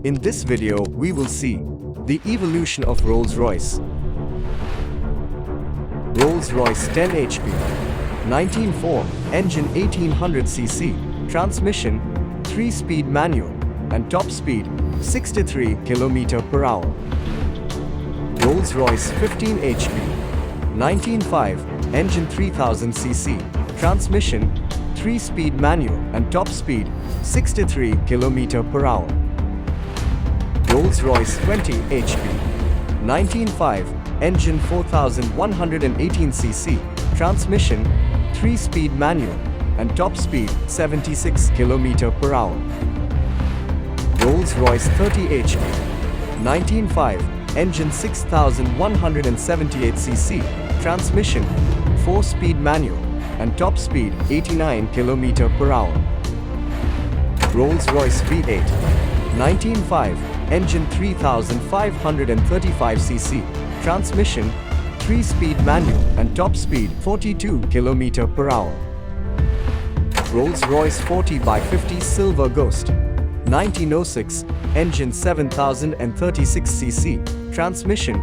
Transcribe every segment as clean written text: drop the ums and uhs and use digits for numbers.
In this video, we will see the evolution of Rolls-Royce. Rolls-Royce 10 HP, 19.4, engine 1800cc, transmission, 3-speed manual, and top speed, 63 km/h. Rolls-Royce 15 HP, 19.5, engine 3000cc, transmission, 3-speed manual, and top speed, 63 km/h. Rolls-Royce 20 HP, 19.5, engine 4118cc, transmission, 3-speed manual, and top speed, 76 km/h. Rolls-Royce 30 HP, 19.5, engine 6178cc, transmission, 4-speed manual, and top speed, 89 km/h. Rolls-Royce V8, 19.5, engine 3535cc, transmission, 3-speed manual, and top speed, 42 km/h. Rolls-Royce 40x50 Silver Ghost, 1906, engine 7036cc, transmission,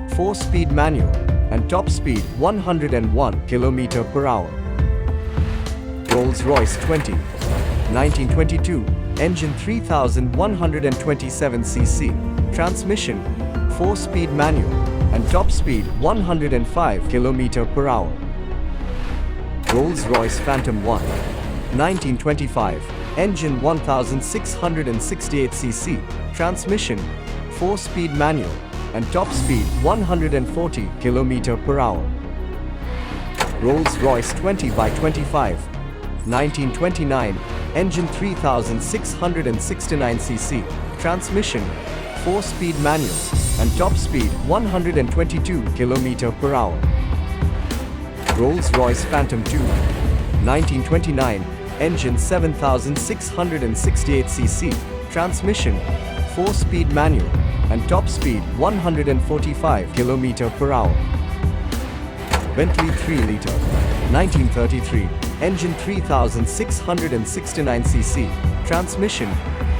4-speed manual, and top speed, 101 km/h. Rolls-Royce 20, 1922, engine 3127cc, transmission, 4-speed manual, and top speed, 105 km/h. Rolls-Royce Phantom 1, 1925, engine 1668cc, transmission, 4-speed manual, and top speed, 140 km/h. Rolls-Royce 20x25, 1929, engine 3669cc, transmission, 4-speed manual, and top speed, 122 km/h. Rolls-Royce Phantom 2, 1929, engine 7668cc, transmission, 4-speed manual, and top speed, 145 km/h. Bentley 3-liter, 1933, engine 3669cc, transmission,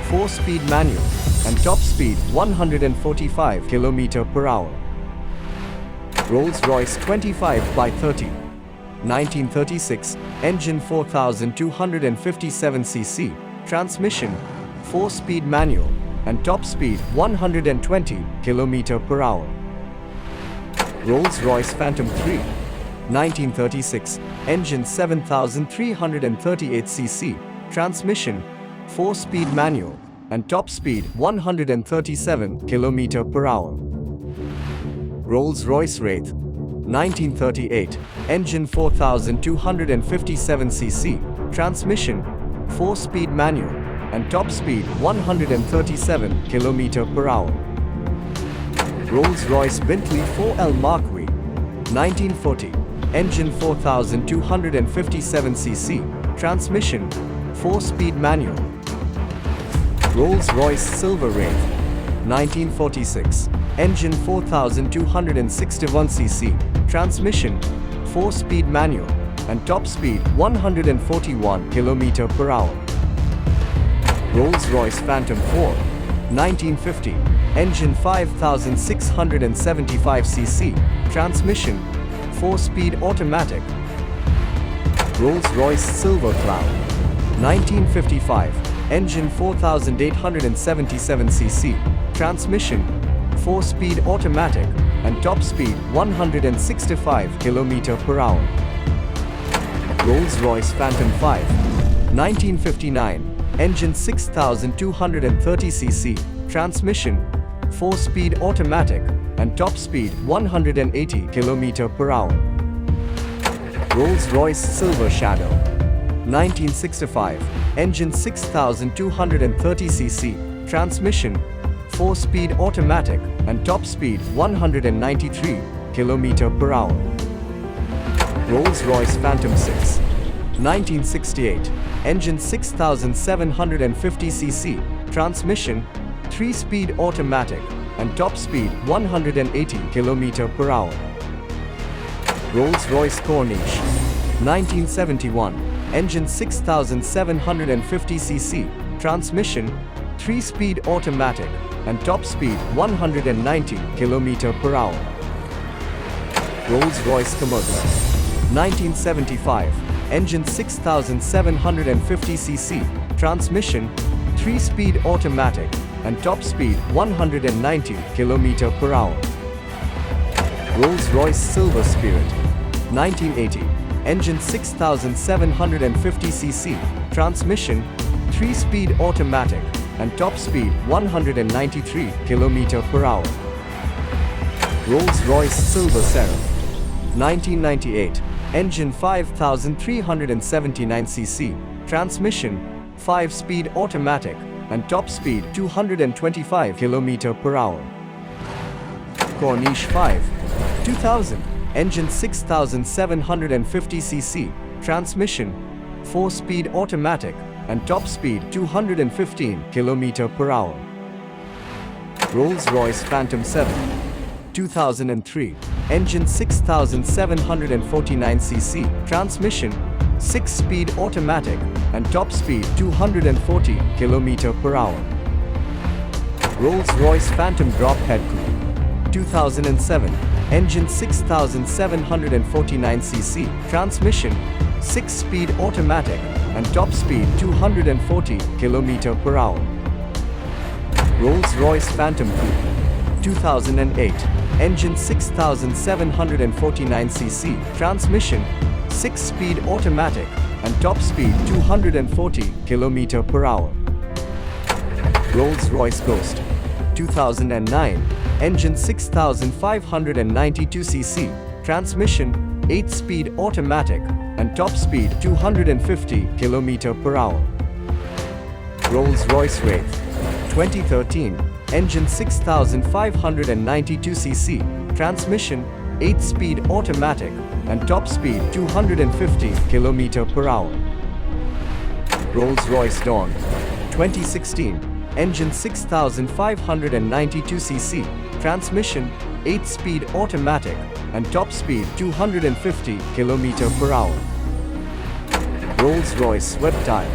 4-speed manual, and top speed, 145 km/h. Rolls-Royce 25x30, 1936, engine 4257cc, transmission, 4-speed manual, and top speed, 120 km/h. Rolls-Royce Phantom 3, 1936, engine 7338cc, transmission, 4-speed manual, and top speed, 137 km/h. Rolls-Royce Wraith, 1938, engine 4257cc, transmission, 4-speed manual, and top speed, 137 km/h. Rolls-Royce Bentley 4L Mark V, 1940, engine 4257cc, transmission, 4-speed manual. Rolls-Royce Silver Wraith, 1946, engine 4261cc, transmission, 4-speed manual, and top speed, 141 km/h. Rolls-Royce Phantom 4, 1950, engine 5675cc, transmission, 4-speed automatic. Rolls-Royce Silver Cloud, 1955, engine 4877cc, transmission, 4-speed automatic, and top speed, 165 km/h. Rolls-Royce Phantom 5, 1959, engine 6230cc, transmission, 4-speed automatic, and top speed, 180 km/h. Rolls-Royce Silver Shadow, 1965, engine 6230cc, transmission, 4-speed automatic, and top speed, 193 km/h. Rolls-Royce Phantom 6, 1968, engine 6750cc, transmission, 3-speed automatic, and top speed, 180 km/h. Rolls-Royce Corniche, 1971, engine 6750cc, transmission, 3-speed automatic, and top speed 190 km/h. Rolls-Royce Commercial. 1975. Engine 6750cc. Transmission 3-speed automatic, and top speed 190 km/h. Rolls-Royce Silver Spirit. 1980. Engine 6750cc. Transmission 3-speed automatic, and top speed 193 km/h. Rolls-Royce Silver Seraph. 1998. Engine 5379cc. Transmission 5-speed automatic, and top speed 225 km/h. Corniche 5. 2000. Engine 6750cc. Transmission 4-speed automatic, and top speed 215 km/h. Rolls-Royce Phantom 7. 2003. Engine 6749cc. Transmission 6-speed automatic, and top speed 240 km/h. Rolls-Royce Phantom Drop Head Coupe. 2007. Engine 6749cc. Transmission 6-speed automatic, and top speed 240 km/h. Rolls-Royce Phantom Coupe. 2008. Engine 6749cc. Transmission 6-speed automatic, and top speed 240 km/h. Rolls-Royce Ghost. 2009. Engine 6592cc. Transmission 8-speed automatic, and top speed 250 km/h. Rolls-Royce Wraith. 2013. Engine 6592cc. Transmission 8-speed automatic, and top speed 250 km/h. Rolls-Royce Dawn. 2016. Engine 6592cc. Transmission 8-speed automatic, and top speed 250 km/h. Rolls-Royce Sweptile.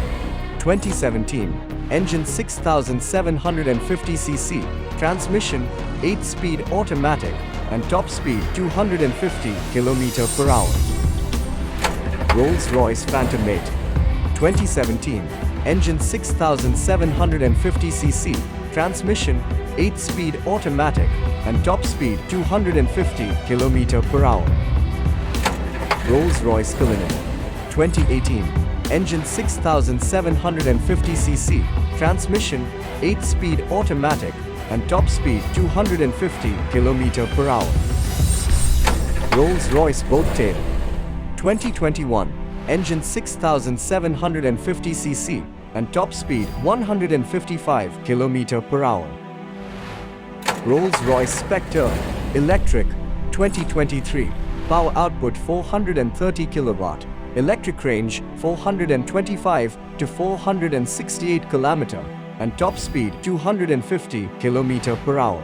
2017. Engine 6750cc. Transmission 8-speed automatic, and top speed 250 km/h. Rolls-Royce Phantom 8. 2017. Engine 6750cc. Transmission 8-speed automatic, and top speed 250 km/h. Rolls-Royce Cullinan. 2018. Engine 6750cc. Transmission 8-speed automatic, and top speed 250 km/h. Rolls-Royce Boat Tail. 2021. Engine 6750cc, and top speed 155 km/h. Rolls-Royce Spectre Electric. 2023. Power output 430 kW. Electric range 425 to 468 km, and top speed 250 km/h.